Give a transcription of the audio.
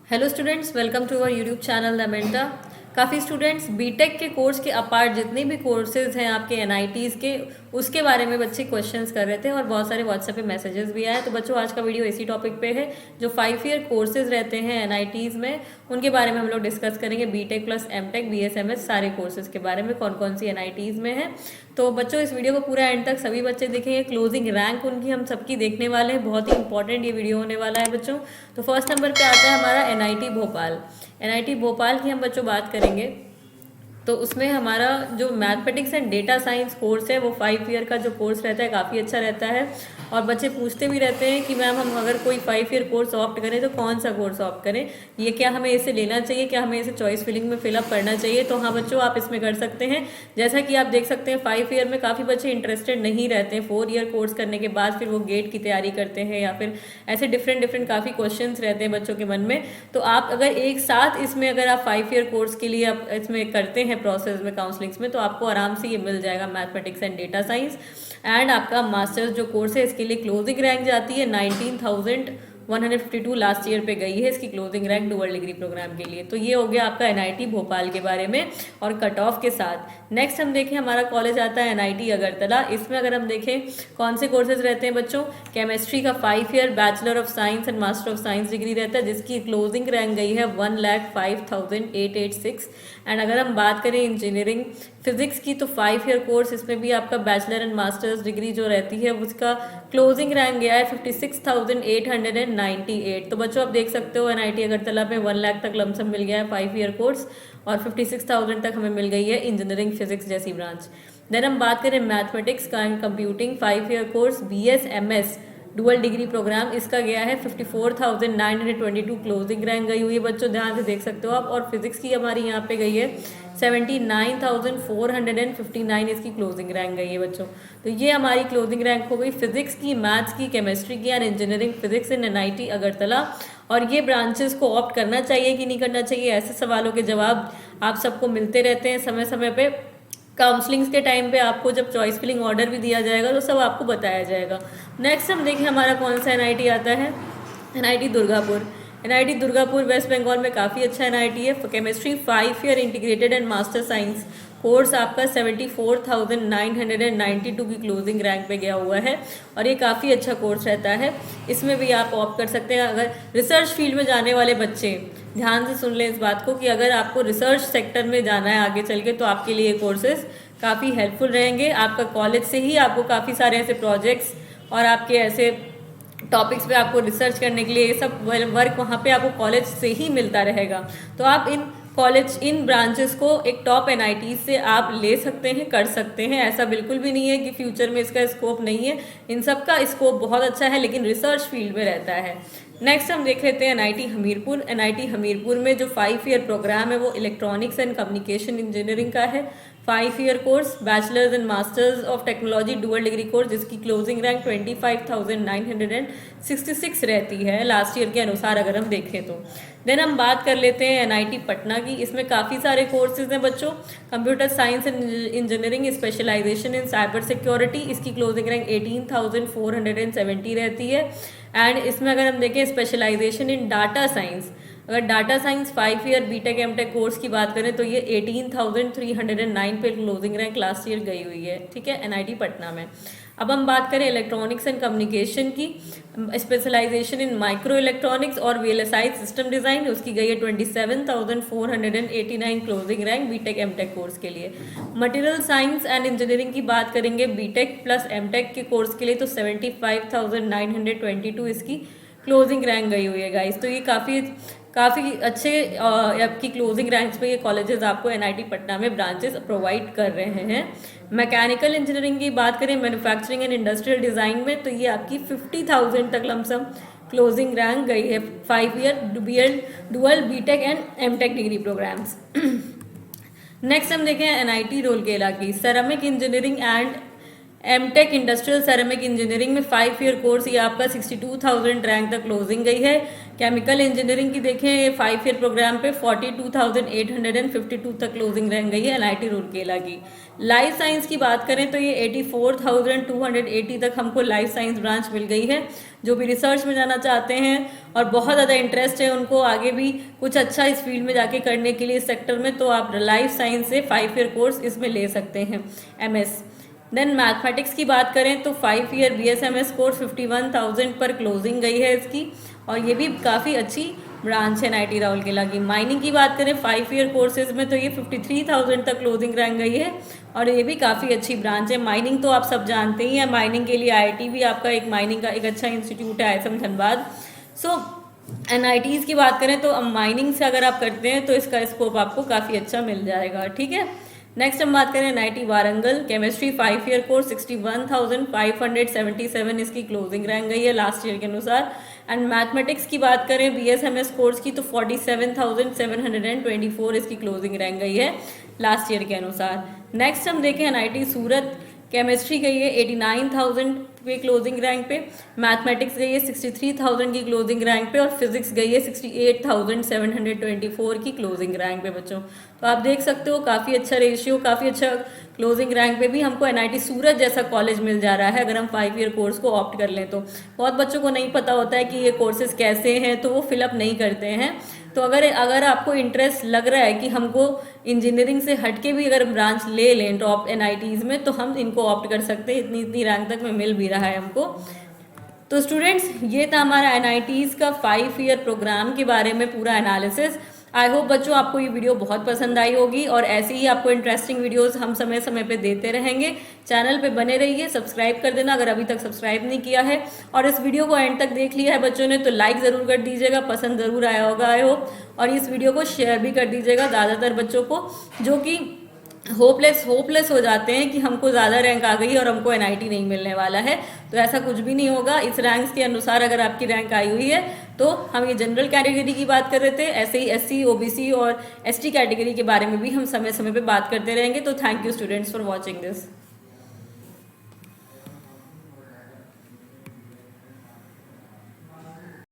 Hello students, welcome to our YouTube channel the Menta. काफ़ी students BTech के course के apart जितने भी कोर्सेज हैं आपके एनआईटीज़ के, उसके बारे में बच्चे क्वेश्चंस कर रहे थे और बहुत सारे व्हाट्सएप पे मैसेजेस भी आए। तो बच्चों, आज का वीडियो इसी टॉपिक पे है। जो 5 ईयर कोर्सेज रहते हैं एनआईटीज़ में, उनके बारे में हम लोग डिस्कस करेंगे। बीटेक प्लस एमटेक बीएसएमएस सारे कोर्सेज के बारे में, कौन कौन सी एनआईटीज़ में है। तो बच्चों, इस वीडियो को पूरा एंड तक सभी बच्चे देखेंगे। क्लोजिंग रैंक उनकी हम सबकी देखने वाले हैं, बहुत ही इंपॉर्टेंट ये वीडियो होने वाला है बच्चों। तो फर्स्ट नंबर पे आता है हमारा एनआईटी भोपाल। एनआईटी भोपाल की हम बच्चों बात करेंगे तो उसमें हमारा जो mathematics and data science course है वो 5 ईयर का जो कोर्स रहता है काफ़ी अच्छा रहता है। और बच्चे पूछते भी रहते हैं कि मैम हम अगर कोई 5 ईयर कोर्स ऑप्ट करें तो कौन सा कोर्स ऑप्ट करें, ये क्या हमें इसे लेना चाहिए, क्या हमें इसे चॉइस फिलिंग में फिलअप करना चाहिए। तो हाँ बच्चों, आप इसमें कर सकते हैं। जैसा कि आप देख सकते हैं 5 ईयर में काफ़ी बच्चे इंटरेस्टेड नहीं रहते हैं। 4 ईयर कोर्स करने के बाद फिर वो गेट की तैयारी करते हैं या फिर ऐसे डिफरेंट काफ़ी क्वेश्चन रहते हैं बच्चों के मन में। तो आप अगर एक साथ इसमें अगर आप 5 ईयर कोर्स के लिए आप इसमें करते हैं प्रोसेस में काउंसलिंग्स में, तो आपको आराम से ये मिल जाएगा mathematics and data science. And आपका मास्टर्स जो कोर्स है इसके लिए क्लोजिंग रैंक जाती है 19,152 लास्ट ईयर पे गई है इसकी closing rank dual degree programme के लिए। तो ये हो गया आपका एनआईटी भोपाल के बारे में और कट ऑफ के साथ। नेक्स्ट हम देखें, हमारा कॉलेज आता है एनआईटी अगरतला। इसमें अगर हम देखें कौन से कोर्सेज रहते हैं बच्चों, केमिस्ट्री का 5 year bachelor of science and master of science degree रहता है जिसकी क्लोजिंग रैंक गई है 1,05,886। एंड अगर हम बात करें इंजीनियरिंग फिजिक्स की तो 5 ईयर कोर्स, इसमें भी आपका बैचलर एंड मास्टर्स डिग्री जो रहती है उसका क्लोजिंग रैंक गया है 56,898। तो बच्चों आप देख सकते हो एनआईटी अगरतला में 1 लाख तक लमसम मिल गया है 5 ईयर कोर्स और 56,000 तक हमें मिल गई है इंजीनियरिंग फिजिक्स जैसी ब्रांच। देन हम बात करें मैथमेटिक्स का and computing 5 year course BSMS dual degree programme, इसका गया है 54,922 क्लोजिंग रैंक गई हुई है बच्चों, ध्यान से देख सकते हो आप। और फिजिक्स की हमारी यहाँ पे गई है 79,459 इसकी क्लोजिंग रैंक गई है बच्चों। तो ये हमारी क्लोजिंग रैंक हो गई फिजिक्स की, मैथ्स की, केमिस्ट्री की और engineering physics in NIT Agartala. और ये ब्रांचेस को ऑप्ट करना चाहिए कि नहीं करना चाहिए, ऐसे सवालों के जवाब आप सबको मिलते रहते हैं समय समय पे। काउंसलिंग्स के टाइम पे आपको जब चॉइस फिलिंग ऑर्डर भी दिया जाएगा तो सब आपको बताया जाएगा। नेक्स्ट हम देखें हमारा कौन सा एनआईटी आता है, एनआईटी दुर्गापुर। एनआईटी दुर्गापुर वेस्ट बंगाल में काफ़ी अच्छा एनआईटी है। Chemistry 5 year integrated and master science course आपका 74,992 की क्लोजिंग रैंक पे गया हुआ है और ये काफ़ी अच्छा कोर्स रहता है। इसमें भी आप ऑप्ट कर सकते हैं। अगर रिसर्च फील्ड में जाने वाले बच्चे ध्यान से सुन लें इस बात को कि अगर आपको रिसर्च सेक्टर में जाना है आगे चल के, तो आपके लिए कोर्सेज काफ़ी हेल्पफुल रहेंगे। आपका कॉलेज से ही आपको काफ़ी सारे ऐसे प्रोजेक्ट्स और आपके ऐसे टॉपिक्स पे आपको रिसर्च करने के लिए ये सब वर्क वहाँ पे आपको कॉलेज से ही मिलता रहेगा। तो आप इन ब्रांचेस को एक टॉप एनआईटी से आप ले सकते हैं, कर सकते हैं। ऐसा बिल्कुल भी नहीं है कि फ्यूचर में इसका स्कोप नहीं है, इन सब का स्कोप बहुत अच्छा है लेकिन रिसर्च फील्ड में रहता है। नेक्स्ट हम देख लेते हैं एनआईटी हमीरपुर। एनआईटी हमीरपुर में जो 5 ईयर प्रोग्राम है वो इलेक्ट्रॉनिक्स एंड कम्युनिकेशन इंजीनियरिंग का है। 5 year course bachelors and masters of technology dual degree course जिसकी क्लोजिंग रैंक 25,966 रहती है लास्ट ईयर के अनुसार अगर हम देखें तो। देन हम बात कर लेते हैं एनआईटी पटना की। इसमें काफ़ी सारे कोर्सेज हैं बच्चों। Computer science and engineering specialisation in cyber security, इसकी क्लोजिंग रैंक 18,470 रहती है। एंड इसमें अगर हम देखें स्पेशलाइजेशन इन डाटा साइंस, अगर data science 5 year BTech MTech course की बात करें तो ये 18,309 पे क्लोजिंग रैंक लास्ट ईयर गई हुई है, ठीक है, एनआईटी पटना में। अब हम बात करें इलेक्ट्रॉनिक्स एंड कम्युनिकेशन की, स्पेशलाइजेशन इन माइक्रो इलेक्ट्रॉनिक्स और वीएलएसआई सिस्टम डिज़ाइन, उसकी गई है 27,489 closing rank BTech MTech course के लिए। मटेरियल साइंस एंड इंजीनियरिंग की बात करेंगे बीटेक प्लस एमटेक के कोर्स के लिए तो 75,922 इसकी क्लोजिंग रैंक गई हुई है गाइस। तो ये काफ़ी अच्छे आपकी क्लोजिंग रैंक्स पे ये कॉलेजेस आपको एनआईटी पटना में ब्रांचेस प्रोवाइड कर रहे हैं। मैकेनिकल इंजीनियरिंग की बात करें मैन्युफैक्चरिंग एंड इंडस्ट्रियल डिज़ाइन में तो ये आपकी 50,000 तक लमसम क्लोजिंग रैंक गई है 5 year dual BTech and MTech degree programmes. Next हम देखें एनआईटी रोलकेला की ceramic engineering and MTech industrial ceramic engineering में 5 ईयर कोर्स, ये आपका 62,000 रैंक तक क्लोजिंग गई है। केमिकल इंजीनियरिंग की देखें, ये 5 ईयर प्रोग्राम पे 42,852 तक क्लोजिंग रैंक गई है एनआईटी रूरकेला की। लाइफ साइंस की बात करें तो ये 84,280 तक हमको लाइफ साइंस ब्रांच मिल गई है। जो भी रिसर्च में जाना चाहते हैं और बहुत ज़्यादा इंटरेस्ट है उनको आगे भी कुछ अच्छा इस फील्ड में जाके करने के लिए इस सेक्टर में, तो आप लाइफ साइंस से 5 ईयर कोर्स इसमें ले सकते हैं एमएस। देन मैथमेटिक्स की बात करें तो 5 ईयर बीएसएमएस कोर्स 51,000 पर क्लोजिंग गई है इसकी, और ये भी काफ़ी अच्छी ब्रांच है एनआईटी राउरकेला की। माइनिंग की बात करें 5 ईयर कोर्सेज में तो ये 53,000 तक क्लोजिंग रैंक गई है, और ये भी काफ़ी अच्छी ब्रांच है। माइनिंग तो आप सब जानते ही हैं, माइनिंग के लिए आईआईटी भी आपका एक माइनिंग का एक अच्छा इंस्टीट्यूट है, आईएसएम धनबाद। सो एनआईटीज़ की बात करें तो माइनिंग से अगर आप करते हैं तो इसका स्कोप आपको काफ़ी अच्छा मिल जाएगा, ठीक है। नेक्स्ट हम बात करें NIT Warangal, chemistry 5 year course 61,577 इसकी क्लोजिंग रैंक गई है लास्ट ईयर के अनुसार। एंड मैथमेटिक्स की बात करें बीएसएमएस कोर्स की तो 47,724 इसकी क्लोजिंग रैंक गई है लास्ट ईयर के अनुसार। नेक्स्ट हम देखें एनआईटी सूरत, केमिस्ट्री गई है 89,000 पे क्लोजिंग रैंक पे, मैथमेटिक्स गई है 63,000 की क्लोजिंग रैंक पे, और फिजिक्स गई है 68,724 की क्लोजिंग रैंक पे बच्चों। तो आप देख सकते हो काफ़ी अच्छा रेशियो, काफ़ी अच्छा क्लोजिंग रैंक पे भी हमको एनआईटी सूरत जैसा कॉलेज मिल जा रहा है अगर हम 5 ईयर कोर्स को ऑप्ट कर लें तो। बहुत बच्चों को नहीं पता होता है कि ये कोर्सेज कैसे हैं, तो वो फिलअप नहीं करते हैं। तो अगर आपको इंटरेस्ट लग रहा है कि हमको इंजीनियरिंग से हटके भी अगर ब्रांच ले लें टॉप एनआईटीज़ में, तो हम इनको ऑप्ट कर सकते हैं, इतनी रैंक तक में मिल भी रहा है हमको। तो स्टूडेंट्स, ये था हमारा एनआईटीज़ का 5 ईयर प्रोग्राम के बारे में पूरा एनालिसिस। आई होप बच्चों आपको ये वीडियो बहुत पसंद आई होगी, और ऐसे ही आपको इंटरेस्टिंग वीडियोस हम समय समय पे देते रहेंगे। चैनल पे बने रहिए, सब्सक्राइब कर देना अगर अभी तक सब्सक्राइब नहीं किया है, और इस वीडियो को एंड तक देख लिया है बच्चों ने तो लाइक ज़रूर कर दीजिएगा, पसंद ज़रूर आया होगा आई होप। और इस वीडियो को शेयर भी कर दीजिएगा ज़्यादातर बच्चों को जो कि होपलेस हो जाते हैं कि हमको ज़्यादा रैंक आ गई और हमको एनआईटी नहीं मिलने वाला है। तो ऐसा कुछ भी नहीं होगा। इस रैंक्स के अनुसार अगर आपकी रैंक आई हुई है तो हम ये जनरल कैटेगरी की बात कर रहे थे, ऐसे ही एससी, ओबीसी और एसटी कैटेगरी के बारे में भी हम समय समय पे बात करते रहेंगे। तो thank you students for watching this.